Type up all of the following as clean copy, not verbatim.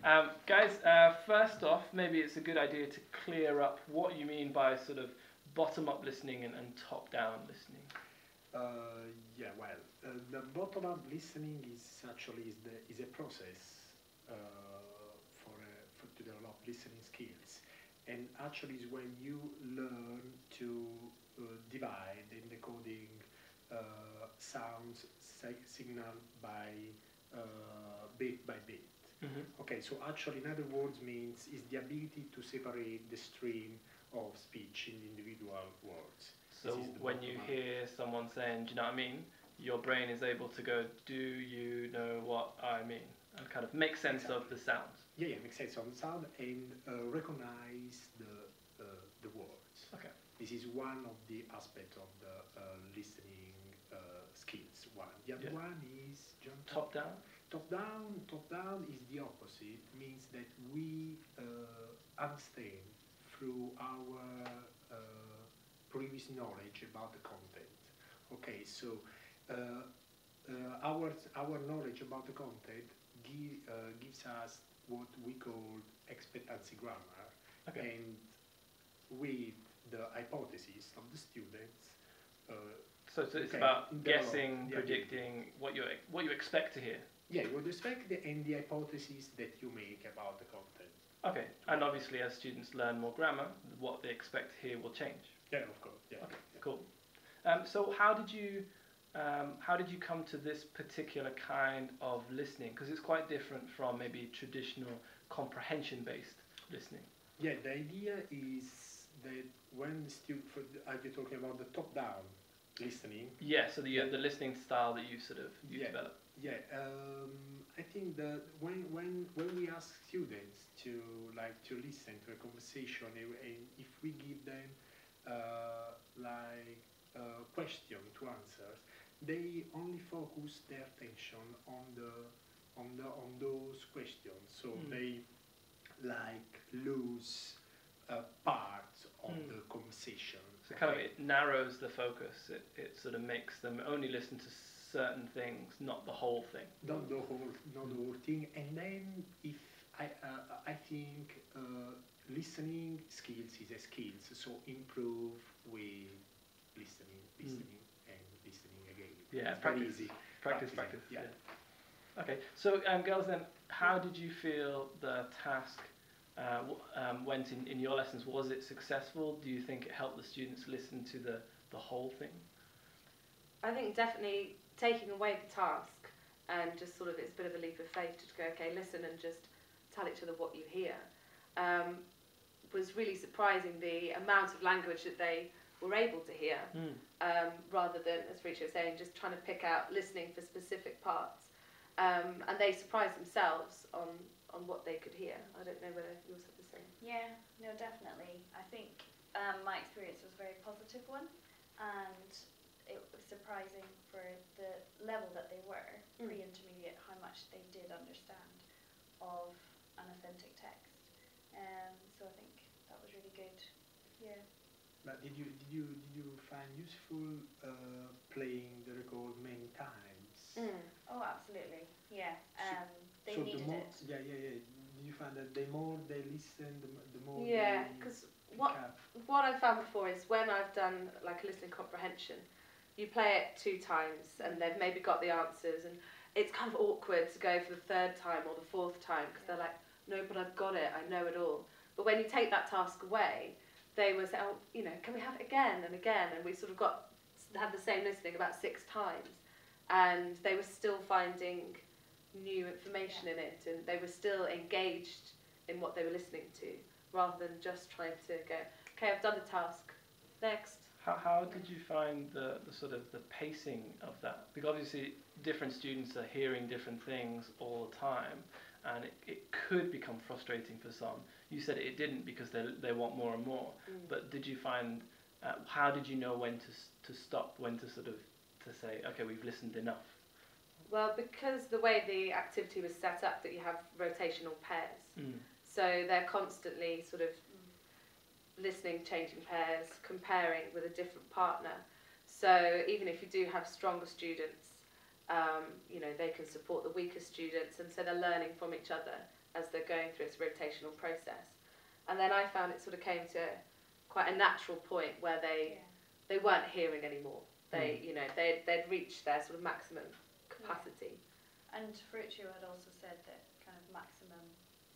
Guys, first off, maybe it's a good idea to clear up what you mean by sort of bottom-up listening and top-down listening. Yeah, well, the bottom-up listening is actually is a process for to develop listening skills, and actually is when you learn to divide and decoding sounds signal by bit by bit. Okay, so actually, in other words, means is the ability to separate the stream of speech in individual words. So when you hear someone saying, do you know what I mean? Your brain is able to go, do you know what I mean? And kind of make sense of the sounds. Yeah, make sense of the sound and recognize the words. Okay. This is one of the aspects of the listening skills. One. The other one is top down. Top down is the opposite. Means that we understand through our previous knowledge about the content. Okay, so our knowledge about the content gives us what we call expectancy grammar, and with the hypothesis of the students. So it's about guessing, predicting what you expect to hear. Yeah, what you expect and the hypothesis that you make about the content. Okay, and obviously as students learn more grammar, what they expect to hear will change. Yeah, of course. Yeah. Okay, cool. So how did you come to this particular kind of listening? Because it's quite different from maybe traditional comprehension-based listening. Yeah, the idea is that when the student, are you talking about the top-down listening? Yeah, so the listening style that you developed. Yeah, I think that when we ask students to listen to a conversation, and if we give them question to answer, they only focus their attention on those questions. So they lose parts of the conversation. So kind of it narrows the focus. It sort of makes them only listen to certain things, not the whole thing. Not the whole thing. And then if I think listening skills is a skills. So improve with listening and listening again. Yeah, it's practice. Easy. Practice. Yeah. Okay, so girls, then, how did you feel the task went in your lessons? Was it successful? Do you think it helped the students listen to the whole thing? I think definitely taking away the task and just sort of, it's a bit of a leap of faith to go, okay, listen and just tell each other what you hear, was really surprising, the amount of language that they were able to hear, rather than, as Ferruccio was saying, just trying to pick out listening for specific parts. And they surprised themselves on what they could hear. I don't know whether yours had the same. Yeah, no, definitely. I think my experience was a very positive one, and it was surprising for the level that they were, pre-intermediate, how much they did understand of an authentic text. So I think that was really good. Yeah. But did you find useful playing the record many times? Oh, absolutely. Yeah. They so needed it. Yeah. Did you find that the more they listen, the more yeah, because what I've found before is when I've done like a listening comprehension, you play it 2 times and they've maybe got the answers, and it's kind of awkward to go for the 3rd time or the 4th time because they're like, no, but I've got it, I know it all. But when you take that task away, they will say, oh, can we have it again and again? And we sort of had the same listening about 6 times, and they were still finding new information in it, and they were still engaged in what they were listening to, rather than just trying to go, okay, I've done the task, next. How did you find the sort of the pacing of that? Because obviously different students are hearing different things all the time, and it could become frustrating for some. You said it didn't because they want more and more. But did you find, how did you know when to stop, when to sort of to say, okay, we've listened enough? Well, because the way the activity was set up, that you have rotational pairs, so they're constantly sort of listening, changing pairs, comparing with a different partner. So even if you do have stronger students, you know, they can support the weaker students, and so they're learning from each other as they're going through its rotational process. And then I found it sort of came to quite a natural point where they weren't hearing anymore. They, you know, they'd reached their sort of maximum capacity. Yeah. And Ferruccio had also said that kind of maximum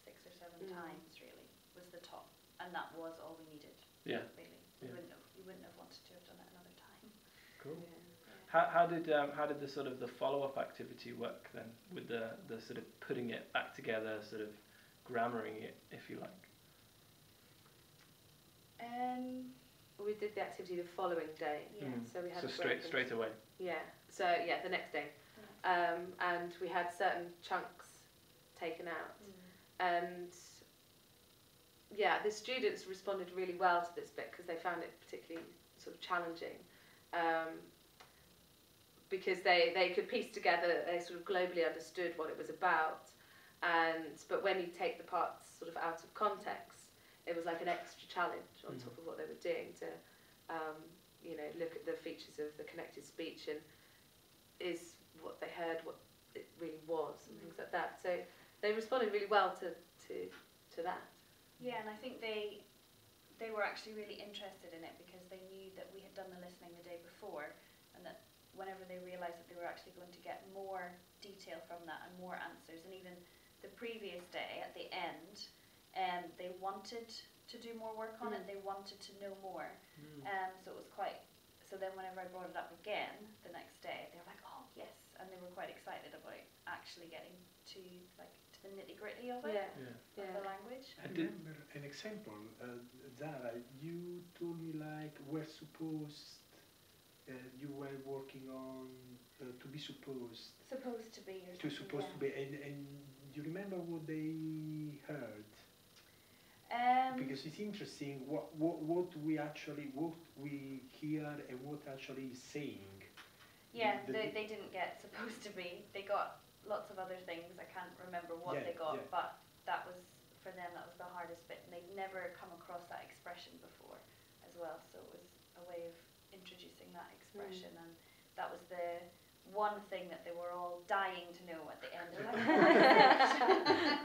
6 or 7 times really was the top, and that was all we needed. Yeah. Really, you wouldn't have wanted to have done it another time. Cool. Yeah. How did the sort of the follow-up activity work then, with the sort of putting it back together, sort of grammaring it, if you like? We did the activity the following day. Yeah. So we had So a break straight away. Yeah. So yeah, the next day. And we had certain chunks taken out, and yeah, the students responded really well to this bit because they found it particularly sort of challenging, because they could piece together, they sort of globally understood what it was about, but when you take the parts sort of out of context, it was like an extra challenge on top of what they were doing to you know, look at the features of the connected speech and is what they heard what it really was and things like that. So they responded really well to that. Yeah, and I think they were actually really interested in it because they knew that we had done the listening the day before, and that whenever they realised that they were actually going to get more detail from that and more answers, and even the previous day at the end, they wanted to do more work on it, they wanted to know more, so it was quite, so then whenever I brought it up again the next day, they were like, oh yes, and they were quite excited about actually getting to the nitty-gritty of it, of the language. I remember an example, Zara, you told me like we're supposed, you were working on to be supposed. Supposed to be or something, Supposed to be, and you remember what they heard? Because it's interesting what we hear and what actually is saying. Yeah, they didn't get supposed to be. They got lots of other things. I can't remember what they got, but that was, for them, that was the hardest bit. And they'd never come across that expression before as well. So it was a way of introducing that expression, and that was the one thing that they were all dying to know at the end of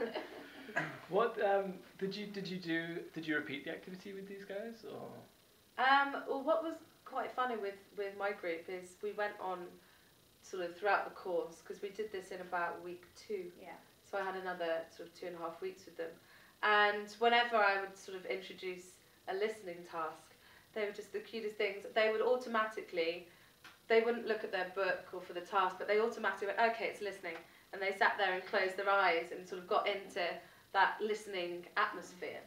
it. What did you repeat the activity with these guys, or? Well, what was quite funny with my group is we went on sort of throughout the course, because we did this in about week 2. Yeah. So I had another sort of 2.5 weeks with them, and whenever I would sort of introduce a listening task, they were just the cutest things. They would automatically, they wouldn't look at their book or for the task, but they automatically went, okay, it's listening, and they sat there and closed their eyes and sort of got into that listening atmosphere.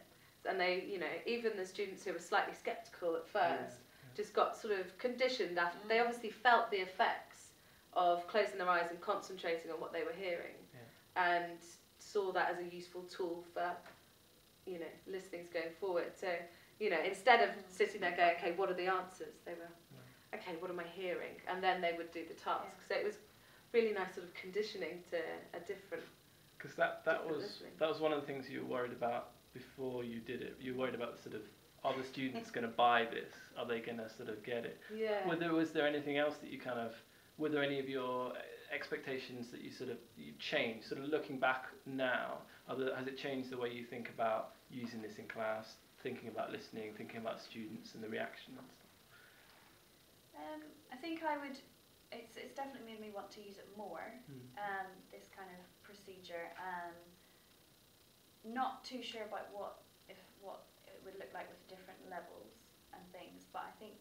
And they, you know, even the students who were slightly sceptical at first, just got sort of conditioned after. They obviously felt the effects of closing their eyes and concentrating on what they were hearing, and saw that as a useful tool for, you know, listenings going forward. So, you know, instead of sitting there going, okay, what are the answers? They were, okay, what am I hearing? And then they would do the task. So it was really nice sort of conditioning to a different. Because that was one of the things you were worried about before you did it. You were worried about sort of, are the students going to buy this? Are they going to sort of get it? Yeah. Was there anything else that you kind of, were there any of your expectations that you changed? Sort of looking back now, has it changed the way you think about using this in class, thinking about listening, thinking about students and the reaction and stuff? I think it's definitely made me want to use it more, this kind of procedure. Not too sure about what it would look like with different levels and things, but I think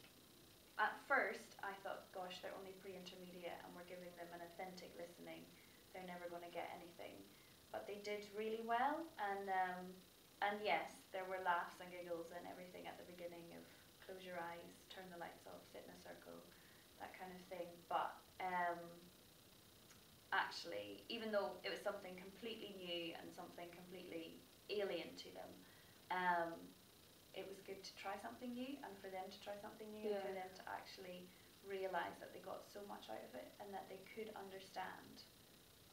at first I thought, gosh, they're only pre-intermediate and we're giving them an authentic listening, they're never going to get anything. But they did really well, and yes, there were laughs and giggles and everything at the beginning of close your eyes, turn the lights off, sit in a circle, that kind of thing. But actually, even though it was something completely new and something completely alien to them, it was good to try something new, and for them to try something new, and for them to actually realise that they got so much out of it and that they could understand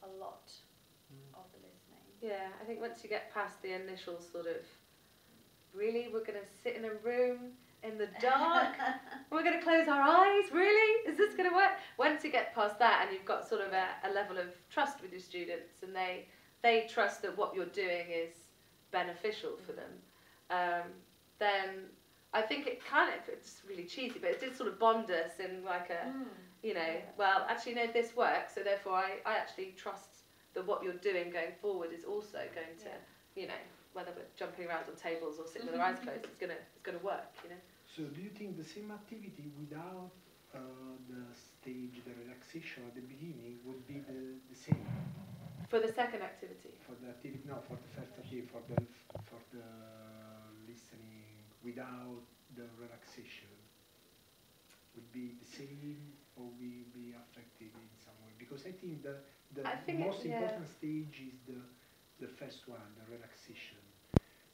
a lot of the listening. Yeah, I think once you get past the initial sort of, really, we're going to sit in a room in the dark. We're going to close our eyes, really? Is this going to work? Once you get past that and you've got sort of a level of trust with your students and they trust that what you're doing is beneficial for them, then I think it's really cheesy, but it did sort of bond us in like a, you know, well, actually, no, this works, so therefore I actually trust that what you're doing going forward is also going to, you know, whether we're jumping around on tables or sitting with our eyes closed, it's gonna work, you know. So do you think the same activity without the stage, the relaxation at the beginning would be the same? For the second activity? For the activity, no, for the first activity, for the listening without the relaxation, would be the same or will be affected in some way? Because I think the most important stage is the first one, the relaxation.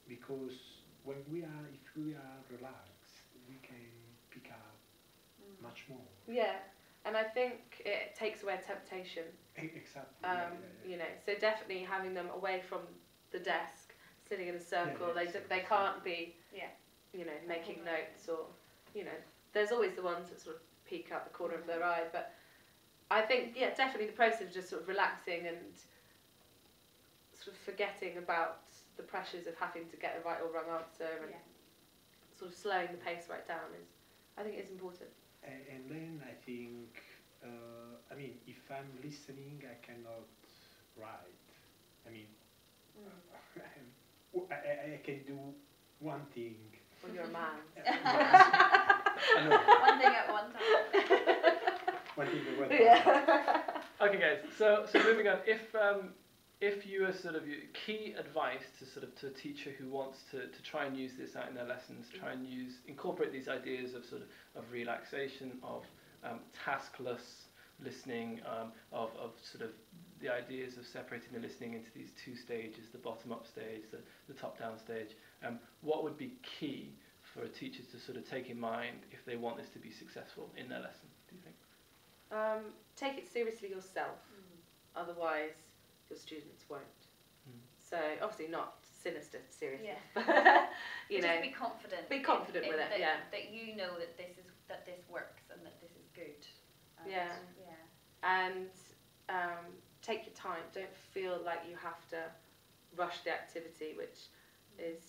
Because if we are relaxed, we can pick up much more. Yeah, and I think it takes away temptation. Exactly. You know, so definitely having them away from the desk, sitting in a circle. They can't be, you know, making notes or, you know, there's always the ones that sort of peek out the corner of their eye. But I think, definitely the process of just sort of relaxing and sort of forgetting about the pressures of having to get a right or wrong answer and sort of slowing the pace right down I think is important. And then I think, I mean, if I'm listening, I cannot write. I mean, I can do one thing. When you're a man. One thing at one time. One thing at one time. Okay, guys. So moving on. If you were sort of key advice to a teacher who wants to try and use this out in their lessons, try and incorporate these ideas of of relaxation, of taskless listening, of sort of the ideas of separating the listening into these two stages, the bottom-up stage, the top-down stage, what would be key for a teacher to sort of take in mind if they want this to be successful in their lesson, do you think? Take it seriously yourself, otherwise your students won't. So obviously not sinister seriousness, but you know, just be confident. Be confident with it, that you know that this works and that this is good. And take your time. Don't feel like you have to rush the activity, which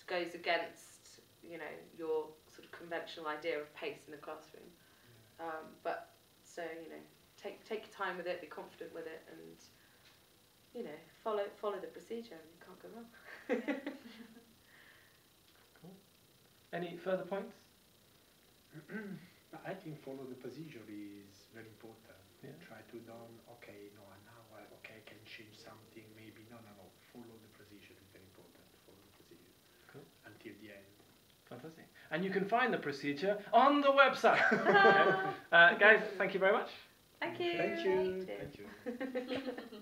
goes against, you know, your sort of conventional idea of pace in the classroom. But so, you know, take your time with it, be confident with it, and you know, follow the procedure, and you can't go wrong. Cool. Any further points? I think follow the procedure is very important. Try to I can change something, maybe. No. Follow the procedure is very important. Follow the procedure. Cool. Until the end. Fantastic. And you can find the procedure on the website. Guys, thank you very much. Thank you. Thank you.